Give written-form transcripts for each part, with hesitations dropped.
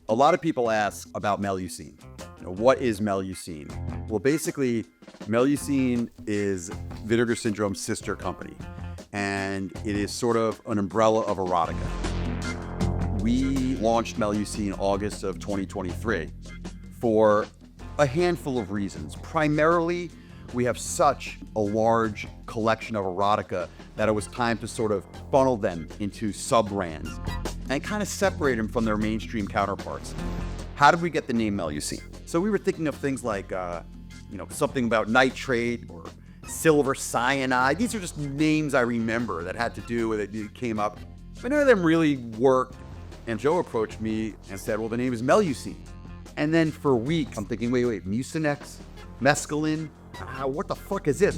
A lot of people ask about Melucine. What is Melucine? Well, basically, Melucine is Vinegar Syndrome's sister company, and it is sort of an umbrella of erotica. We launched Melucine August of 2023 for a handful of reasons. Primarily, we have such a large collection of erotica that it was time to sort of funnel them into sub-brands and kind of separate them from their mainstream counterparts. How did we get the name Melucine? So we were thinking of things like, something about nitrate or silver cyanide. These are just names I remember that had to do with it came up. But none of them really worked. And Joe approached me and said, well, the name is Melucine. And then for weeks, I'm thinking, wait, Mucinex, mescaline? What the fuck is this?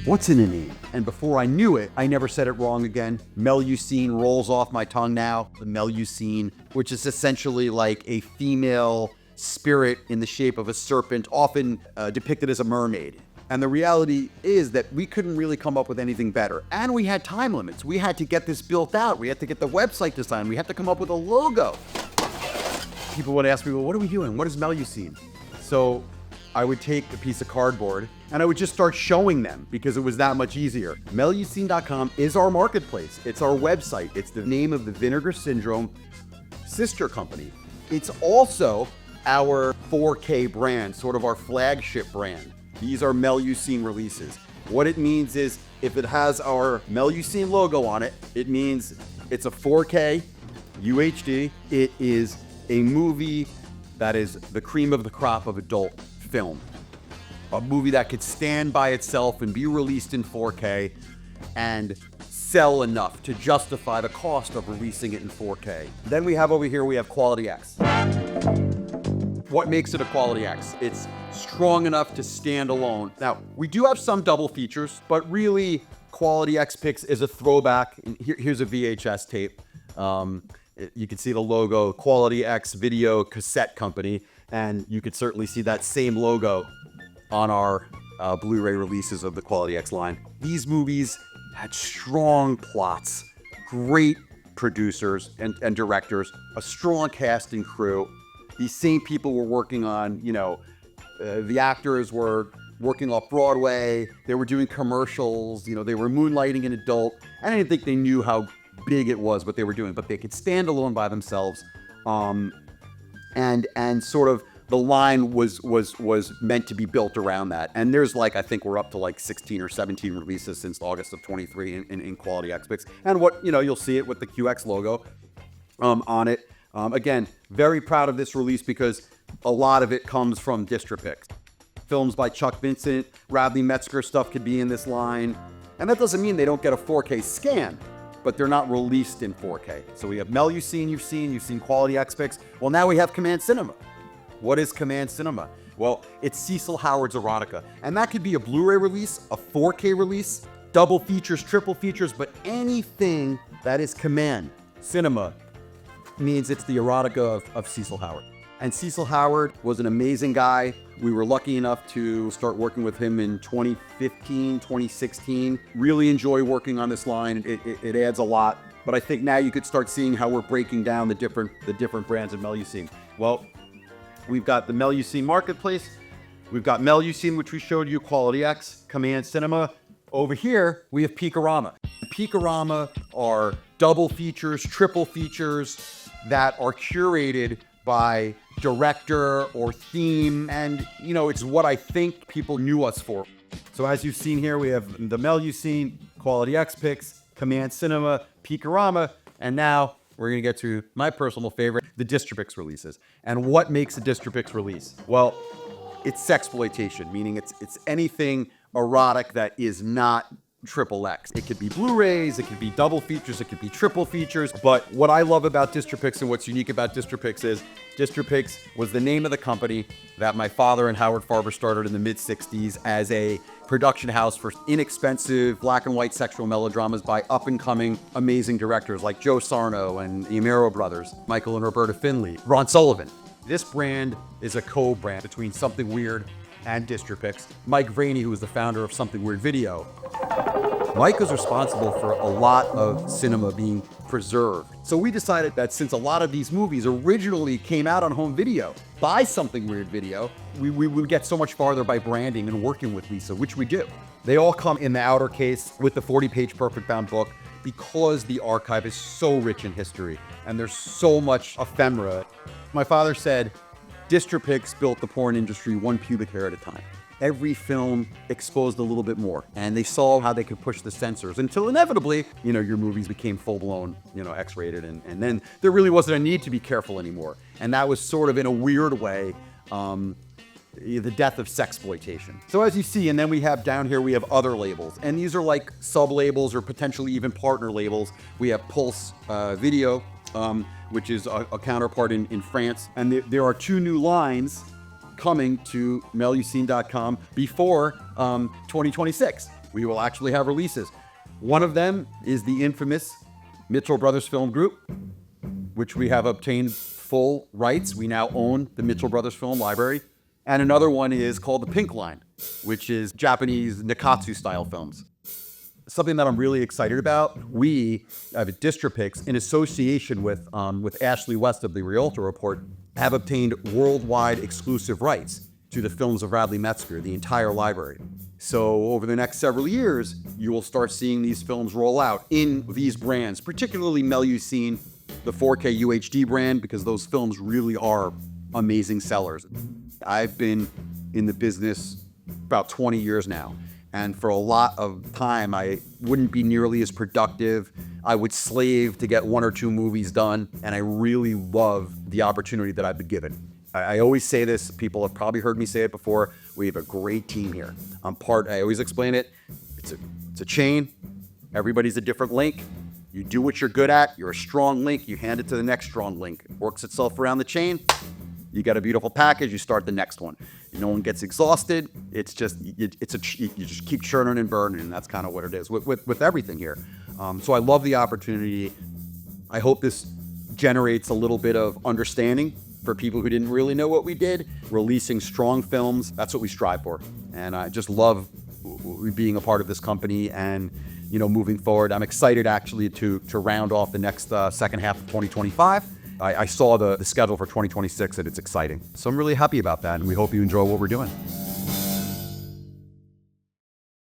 What's in a name? And before I knew it, I never said it wrong again. Melucine rolls off my tongue now. The Melucine, which is essentially like a female spirit in the shape of a serpent, often depicted as a mermaid. And the reality is that we couldn't really come up with anything better. And we had time limits. We had to get this built out. We had to get the website designed. We had to come up with a logo. People would ask me, well, what are we doing? What is Melucine? So I would take a piece of cardboard and I would just start showing them because it was that much easier. Melucine.com is our marketplace. It's our website. It's the name of the Vinegar Syndrome sister company. It's also our 4K brand, sort of our flagship brand. These are Melucine releases. What it means is if it has our Melucine logo on it, it means it's a 4K UHD. It is a movie that is the cream of the crop of adult film. A movie that could stand by itself and be released in 4K and sell enough to justify the cost of releasing it in 4K. Then we have over here, we have Quality X. What makes it a Quality X? It's strong enough to stand alone. Now, we do have some double features, but really Quality X Pix is a throwback. Here's a VHS tape. You can see the logo, Quality X Video Cassette Company, and you could certainly see that same logo on our Blu-ray releases of the Quality X line. These movies had strong plots, great producers and directors, a strong cast and crew. These same people were working on, the actors were working off Broadway, they were doing commercials, they were moonlighting in adult. I didn't think they knew how big it was what they were doing, but they could stand alone by themselves. And sort of the line was meant to be built around that. And there's I think we're up to 16 or 17 releases since August of 23 in Quality X Pix. And you'll see it with the QX logo on it. Again, very proud of this release because a lot of it comes from Distribpix. Films by Chuck Vincent, Radley Metzger stuff could be in this line. And that doesn't mean they don't get a 4K scan, but they're not released in 4K. So we have Melucine, you've seen Quality X Pix. Well, now we have Command Cinema. What is Command Cinema? Well, it's Cecil Howard's erotica. And that could be a Blu-ray release, a 4K release, double features, triple features, but anything that is Command Cinema means it's the erotica of Cecil Howard. And Cecil Howard was an amazing guy. We were lucky enough to start working with him in 2015, 2016. Really enjoy working on this line. It adds a lot. But I think now you could start seeing how we're breaking down the different brands of Melucine. Well, we've got the Melucine marketplace. We've got Melucine, which we showed you, Quality X, Command Cinema. Over here, we have Picarama. Picarama are double features, triple features that are curated by director or theme. And, it's what I think people knew us for. So as you've seen here, we have the Melucine, Quality X Pix, Command Cinema, Picarama, and now we're going to get to my personal favorite, the Distribpix releases. And what makes a Distribpix release? Well, it's sexploitation, meaning it's anything erotic that is not XXX. It could be Blu-rays, it could be double features, it could be triple features. But what I love about Distribpix and what's unique about Distribpix is Distribpix was the name of the company that my father and Howard Farber started in the mid-60s as a production house for inexpensive black and white sexual melodramas by up-and-coming amazing directors like Joe Sarno and the Amaro brothers, Michael and Roberta Finley, Ron Sullivan. This brand is a co-brand between Something Weird and Distribpix. Mike Vraney, who was the founder of Something Weird Video, Mike was responsible for a lot of cinema being preserved. So we decided that since a lot of these movies originally came out on home video, by Something Weird Video, we would get so much farther by branding and working with Lisa, which we do. They all come in the outer case with the 40-page perfect bound book because the archive is so rich in history and there's so much ephemera. My father said, Distribpix built the porn industry one pubic hair at a time. Every film exposed a little bit more, and they saw how they could push the censors until inevitably, your movies became full-blown, X-rated, and then there really wasn't a need to be careful anymore. And that was sort of, in a weird way, the death of sexploitation. So as you see, and then we have down here, we have other labels, and these are like sub-labels or potentially even partner labels. We have Pulse Video, which is a counterpart in France, and there are 2 new lines coming to Melusine.com before 2026. We will actually have releases. One of them is the infamous Mitchell Brothers Film Group, which we have obtained full rights. We now own the Mitchell Brothers Film Library. And another one is called the Pink Line, which is Japanese Nikatsu-style films. Something that I'm really excited about, we at Distribpix, in association with Ashley West of the Realtor Report, have obtained worldwide exclusive rights to the films of Radley Metzger, the entire library. So over the next several years, you will start seeing these films roll out in these brands, particularly Melucine, the 4K UHD brand, because those films really are amazing sellers. I've been in the business about 20 years now. And for a lot of time, I wouldn't be nearly as productive. I would slave to get 1 or 2 movies done. And I really love the opportunity that I've been given. I always say this, people have probably heard me say it before. We have a great team here. I always explain it. It's a chain. Everybody's a different link. You do what you're good at. You're a strong link. You hand it to the next strong link. It works itself around the chain. You got a beautiful package, you start the next one. No one gets exhausted. It's just, you just keep churning and burning, and that's kind of what it is with everything here. So I love the opportunity. I hope this generates a little bit of understanding for people who didn't really know what we did. Releasing strong films, that's what we strive for. And I just love being a part of this company and, moving forward. I'm excited actually to round off the next second half of 2025. I saw the schedule for 2026 and it's exciting. So I'm really happy about that, and we hope you enjoy what we're doing.